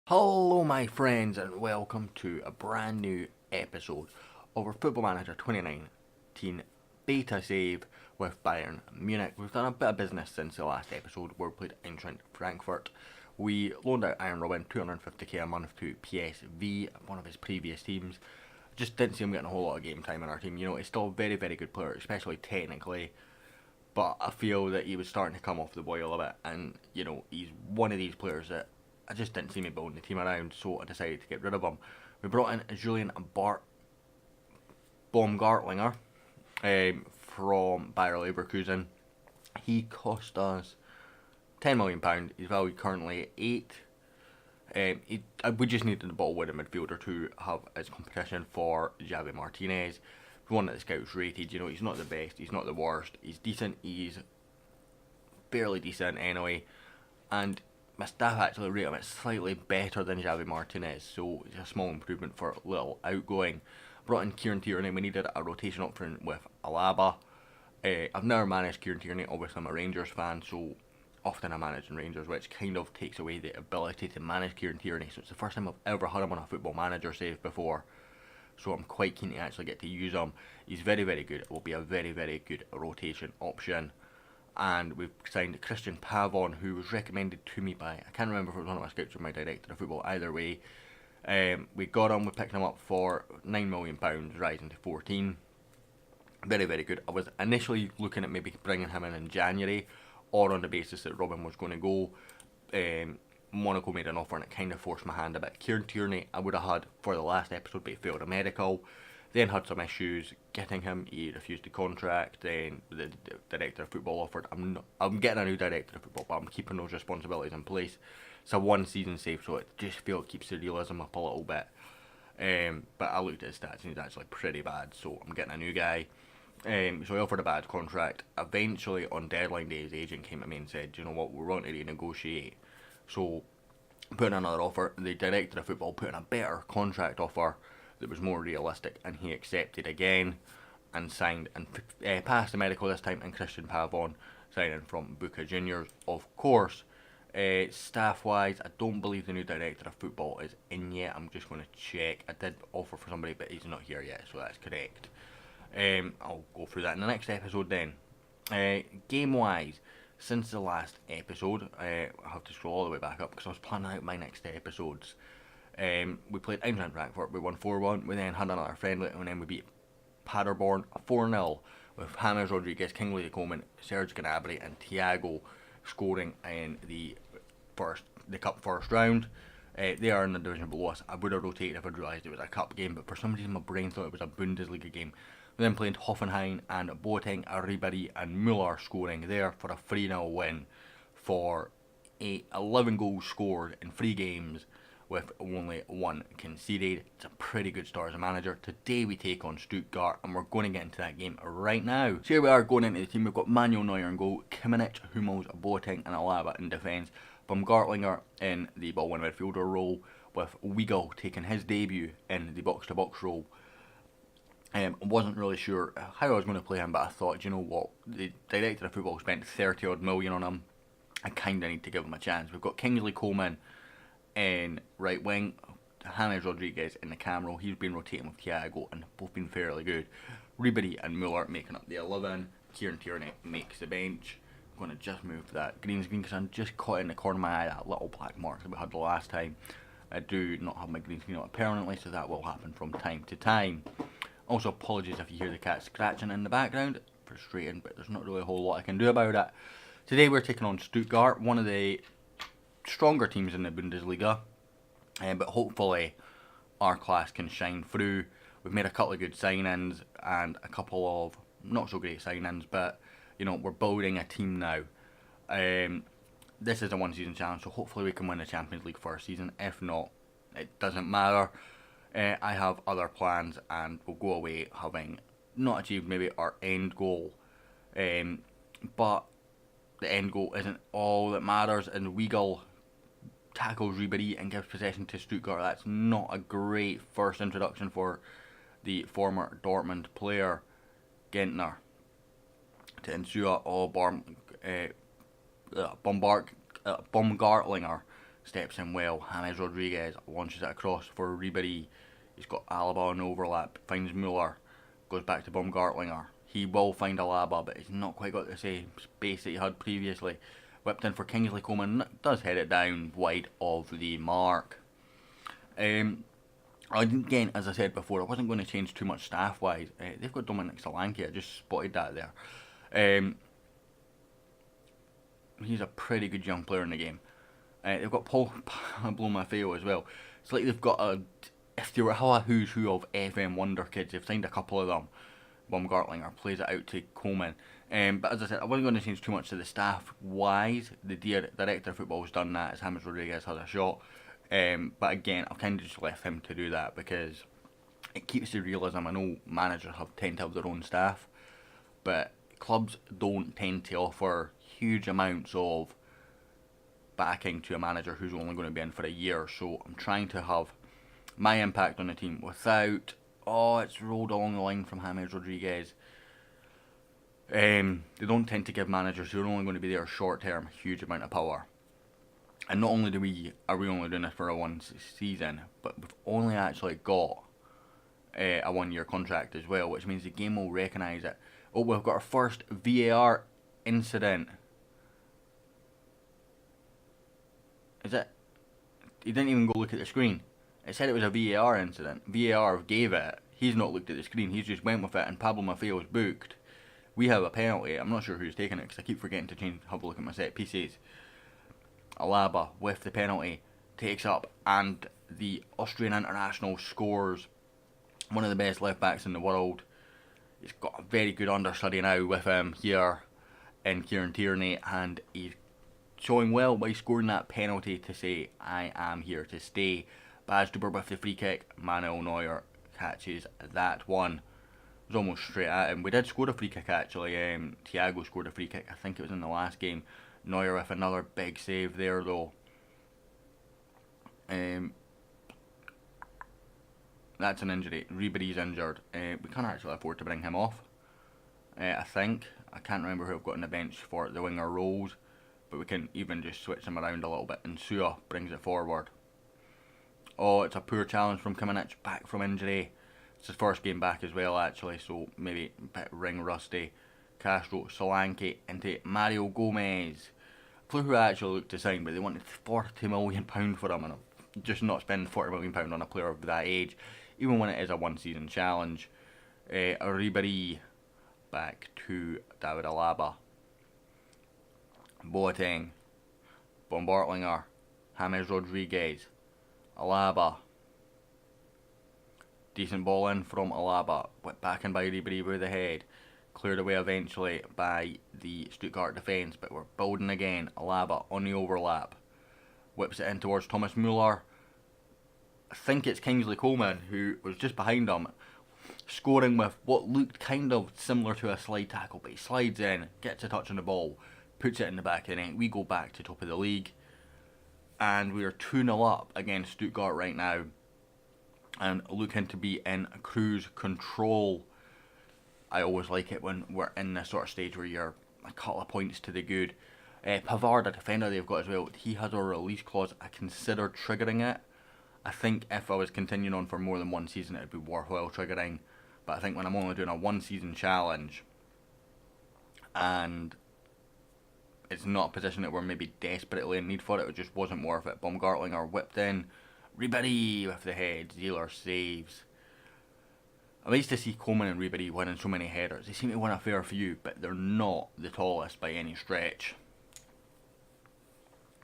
Hello my friends and welcome to a brand new episode of our Football Manager 2019 Beta save with Bayern Munich. We've done a bit of business since the last episode where we played Eintracht Frankfurt. We loaned out Iron Robin 250k a month to PSV, one of his previous teams. Just didn't see him getting a whole lot of game time in our team. You know, he's still a very, very good player, especially technically. But I feel that he was starting to come off the boil a bit, and you know, he's one of these players that I just didn't see me building the team around, so I decided to get rid of him. We brought in Julian Baumgartlinger from Bayer Leverkusen. He cost us £10 million. He's valued currently at 8. We just needed the ball with a midfielder to have as competition for Javi Martinez. One that the scouts rated. You know, he's not the best, he's not the worst. He's decent, he's fairly decent anyway. And my staff actually rate him at slightly better than Javi Martinez, so it's a small improvement for a little outgoing. Brought in Kieran Tierney. We needed a rotation up front with Alaba. I've never managed Kieran Tierney. Obviously, I'm a Rangers fan, so often I manage in Rangers, which kind of takes away the ability to manage Kieran Tierney. So it's the first time I've ever had him on a Football Manager save before. So I'm quite keen to actually get to use him. He's very, very good. It will be a very, very good rotation option. And we've signed Christian Pavon, who was recommended to me by, I can't remember if it was one of my scouts or my director of football, either way. We got him, we picked him up for £9 million, rising to 14. Very, very good. I was initially looking at maybe bringing him in January, or on the basis that Robin was going to go. Monaco made an offer and it kind of forced my hand a bit. Kieran Tierney I would have had for the last episode, but he failed a medical. Then had some issues getting him. He refused the contract. Then the director of football offered. I'm getting a new director of football, but I'm keeping those responsibilities in place. It's a one-season save, so it just feel it keeps the realism up a little bit. But I looked at his stats and he's actually pretty bad, so I'm getting a new guy. So he offered a bad contract. Eventually, on deadline day, his agent came to me and said, "You know what? We're wanting to renegotiate." So put in another offer. The director of football put in a better contract offer that was more realistic, and he accepted again and signed and passed the medical this time. And Christian Pavon signing from Boca Juniors, of course. Staff wise, I don't believe the new director of football is in yet. I'm just going to check. I did offer for somebody, but he's not here yet, so that's correct. I'll go through that in the next episode then. Game wise, since the last episode, I have to scroll all the way back up because I was planning out my next episodes. We played Eintracht Frankfurt, we won 4-1, we then had another friendly, and then we beat Paderborn 4-0 with James Rodriguez, Kingsley Coman, Serge Gnabry and Thiago scoring in the cup first round. They are in the division below us. I would have rotated if I'd realised it was a cup game, but for some reason my brain thought it was a Bundesliga game. We then played Hoffenheim and Boateng, Ribéry and Müller scoring there for a 3-0 win for 11 goals scored in 3 games with only 1 conceded. It's a pretty good start as a manager. Today we take on Stuttgart and we're going to get into that game right now. So here we are going into the team. We've got Manuel Neuer in goal, Kimmich, Hummels, Boateng and Alaba in defence. Baumgartlinger in the ball winning midfielder role, with Weigl taking his debut in the box to box role. I wasn't really sure how I was going to play him, but I thought, you know what, the director of football spent 30 odd million on him. I kind of need to give him a chance. We've got Kingsley Coman in right wing, James Rodriguez in the cam role. He's been rotating with Thiago and both been fairly good. Ribéry and Müller making up the 11. Kieran Tierney makes the bench. I'm going to just move that green screen because I'm just caught in the corner of my eye that little black mark that we had the last time. I do not have my green screen on permanently, so that will happen from time to time. Also, apologies if you hear the cat scratching in the background. Frustrating, but there's not really a whole lot I can do about it. Today we're taking on Stuttgart, one of the stronger teams in the Bundesliga. But hopefully our class can shine through. We've made a couple of good signings and a couple of not so great signings, but you know, we're building a team now. This is a one-season challenge, so hopefully we can win the Champions League first season. If not, it doesn't matter. I have other plans and we'll go away having not achieved maybe our end goal. But the end goal isn't all that matters, and Weigl tackles Ribéry and gives possession to Stuttgart. That's not a great first introduction for the former Dortmund player, Gentner. To ensure Baumgartlinger steps in well. James Rodriguez launches it across for Ribery. He's got Alaba on overlap, finds Muller, goes back to Baumgartlinger. He will find Alaba, but he's not quite got the same space that he had previously. Whipped in for Kingsley Coman, does head it down wide of the mark. Again, as I said before, I wasn't going to change too much staff-wise. They've got Dominic Solanke, I just spotted that there. He's a pretty good young player in the game. They've got Pablo Maffeo as well. It's like they've got if they were a who's who of FM wonder kids, they've signed a couple of them. Baumgartlinger plays it out to Coleman. But as I said, I wasn't going to change too much to the staff-wise. The director of football has done that, as James Rodriguez has a shot. But again, I've kind of just left him to do that because it keeps the realism. I know managers tend to have their own staff, but clubs don't tend to offer huge amounts of backing to a manager who's only going to be in for a year. So I'm trying to have my impact on the team without, it's rolled along the line from James Rodriguez. They don't tend to give managers who are only going to be there short term a huge amount of power. And not only are we only doing this for a one season, but we've only actually got a 1 year contract as well, which means the game will recognise it. Oh, we've got our first VAR incident. Is it? He didn't even go look at the screen. It said it was a VAR incident. VAR gave it. He's not looked at the screen. He's just went with it, and Pablo Maffeo was booked. We have a penalty. I'm not sure who's taking it because I keep forgetting to have a look at my set pieces. Alaba with the penalty takes up, and the Austrian international scores. One of the best left backs in the world. He's got a very good understudy now with him here in Kieran Tierney, and he's showing well by scoring that penalty to say, I am here to stay. Baz Duber with the free kick. Manuel Neuer catches that one. It was almost straight at him. We did score a free kick actually. Thiago scored a free kick. I think it was in the last game. Neuer with another big save there though. That's an injury. Ribery's injured. We can't actually afford to bring him off. I think. I can't remember who I've got on the bench for the winger roles, but we can even just switch him around a little bit. And Sua brings it forward. Oh, it's a poor challenge from Kimmich, back from injury. It's his first game back as well actually, so maybe a bit ring rusty. Castro, Solanke into Mario Gomez. A player who I actually looked to sign, but they wanted £40 million for him, and I'm just not spending £40 million on a player of that age, even when it is a one season challenge. Ribery back to David Alaba. Boateng, Baumgartlinger, James Rodriguez, Alaba. Decent ball in from Alaba, whipped back in by Ribery with the head. Cleared away eventually by the Stuttgart defence, but we're building again. Alaba on the overlap. Whips it in towards Thomas Muller. I think it's Kingsley Coman who was just behind him, scoring with what looked kind of similar to a slide tackle, but he slides in, gets a touch on the ball, puts it in the back of the net. We go back to top of the league, and we are 2-0 up against Stuttgart right now, and looking to be in cruise control. I always like it when we're in this sort of stage where you're a couple of points to the good. Pavard, a defender they've got as well, he has a release clause. I considered triggering it. I think if I was continuing on for more than one season, it would be worthwhile triggering. But I think when I'm only doing a one season challenge, and it's not a position that we're maybe desperately in need for it just wasn't worth it. Baumgartlinger whipped in. Ribery with the head. Zieler saves. I'm amazed to see Coman and Ribery winning so many headers. They seem to win a fair few, but they're not the tallest by any stretch.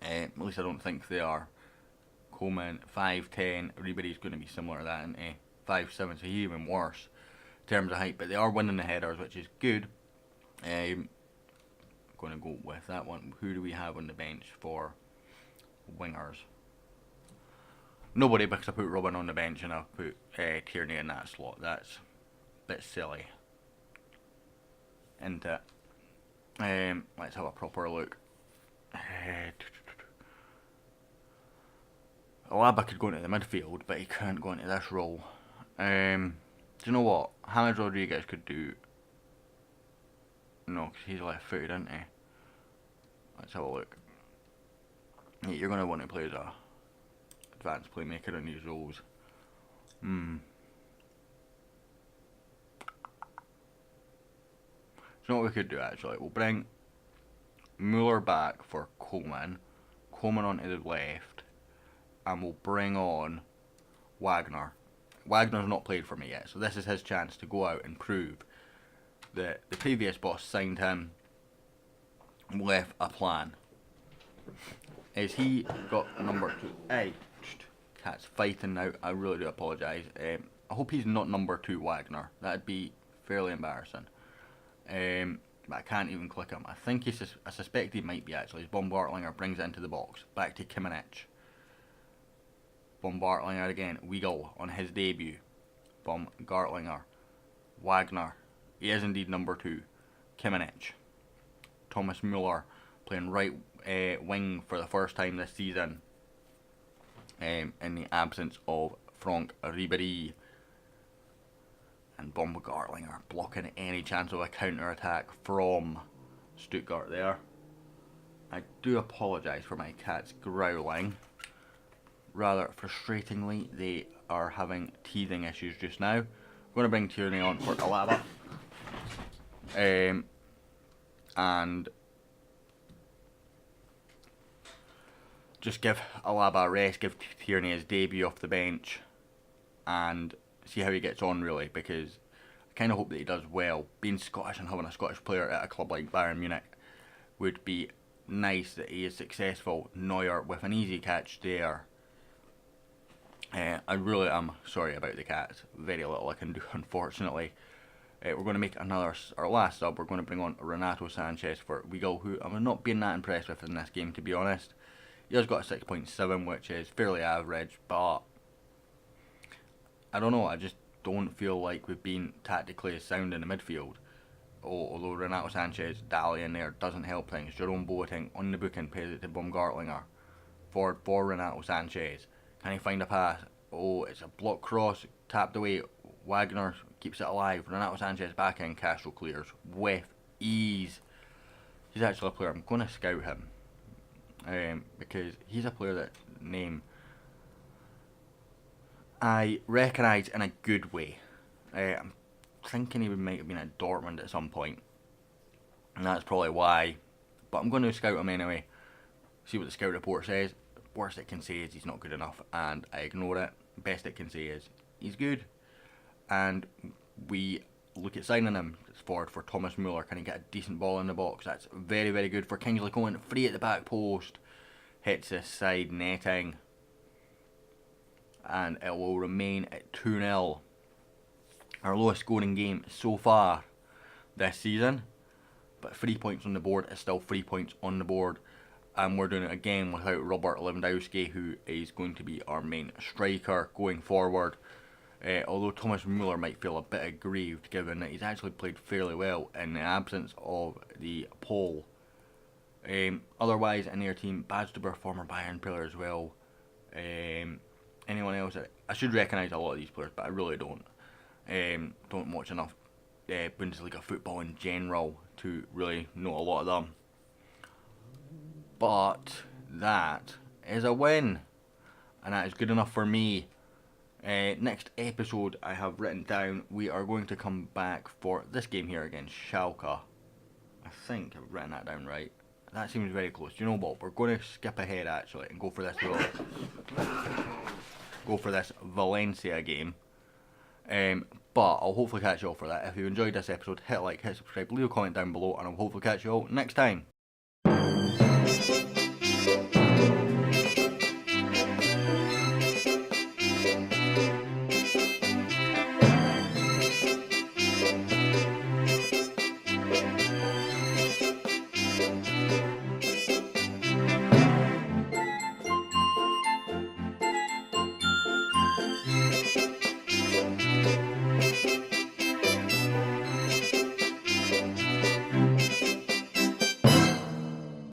At least I don't think they are. Coman 5'10", Ribery's going to be similar to that, isn't he? 5'7", so he's even worse in terms of height, but they are winning the headers, which is good. I'm going to go with that one. Who do we have on the bench for wingers? Nobody, because I put Robin on the bench and I put Tierney in that slot. That's a bit silly, isn't it? Let's have a proper look. Alaba could go into the midfield, but he can't go into this role. Do you know what? James Rodriguez could do. No, because he's left footed, isn't he? Let's have a look. Yeah, you're going to want to play as a advanced playmaker in these roles. Do you know what we could do actually? We'll bring Mueller back for Coleman onto the left, and we'll bring on Wagner. Wagner's not played for me yet, so this is his chance to go out and prove that the previous boss signed him with a plan. Is he got number 2? Hey, cat's fighting now. I really do apologise. I hope he's not number 2 Wagner. That'd be fairly embarrassing. But I can't even click him. I think I suspect he might be actually. Baumgartlinger brings it into the box. Back to Kimmich. Baumgartlinger again. Weigl on his debut. Baumgartlinger. Wagner. He is indeed number 2. Kimmich. Thomas Mueller playing right wing for the first time this season. In the absence of Franck Ribéry. And Baumgartlinger blocking any chance of a counter-attack from Stuttgart there. I do apologise for my cats growling. Rather frustratingly, they are having teething issues just now. I'm going to bring Tierney on for Alaba. And just give Alaba a rest, give Tierney his debut off the bench, and see how he gets on really, because I kind of hope that he does well. Being Scottish and having a Scottish player at a club like Bayern Munich would be nice, that he is successful. Neuer with an easy catch there. I really am sorry about the cats. Very little I can do, unfortunately. We're going to make our last sub. We're going to bring on Renato Sanchez for Weigl, who I'm not being that impressed with in this game, to be honest. He has got a 6.7, which is fairly average, but I don't know, I just don't feel like we've been tactically as sound in the midfield. Although Renato Sanchez dallying there doesn't help things. Jerome Boateng on the booking, pays it to Baumgartlinger. Forward for Renato Sanchez. Can he find a pass? Oh, it's a block cross, tapped away. Wagner keeps it alive. Renato Sanchez back in, Castro clears with ease. He's actually a player, I'm going to scout him. Because he's a player that name I recognise in a good way. I'm thinking he might have been at Dortmund at some point, and that's probably why. But I'm going to scout him anyway, see what the scout report says. Worst it can say is he's not good enough, and I ignore it. Best it can say is he's good, and we look at signing him. It's forward for Thomas Mueller. Can he get a decent ball in the box? That's very, very good for Kingsley Coman. Free at the back post, hits the side netting, and it will remain at 2-0. Our lowest scoring game so far this season, but 3 points on the board is still 3 points on the board, and we're doing it again without Robert Lewandowski, who is going to be our main striker going forward. Although Thomas Mueller might feel a bit aggrieved, given that he's actually played fairly well in the absence of the Pole. Otherwise, in their team, Badstuber, former Bayern player as well. Anyone else? I should recognise a lot of these players, but I really don't. Don't watch enough Bundesliga football in general to really know a lot of them. But that is a win, and that is good enough for me. Next episode I have written down, we are going to come back for this game here against Schalke. I think I've written that down right. That seems very close. You know what? We're going to skip ahead actually and go for this Valencia game. But I'll hopefully catch you all for that. If you enjoyed this episode, hit like, hit subscribe, leave a comment down below, and I'll hopefully catch you all next time.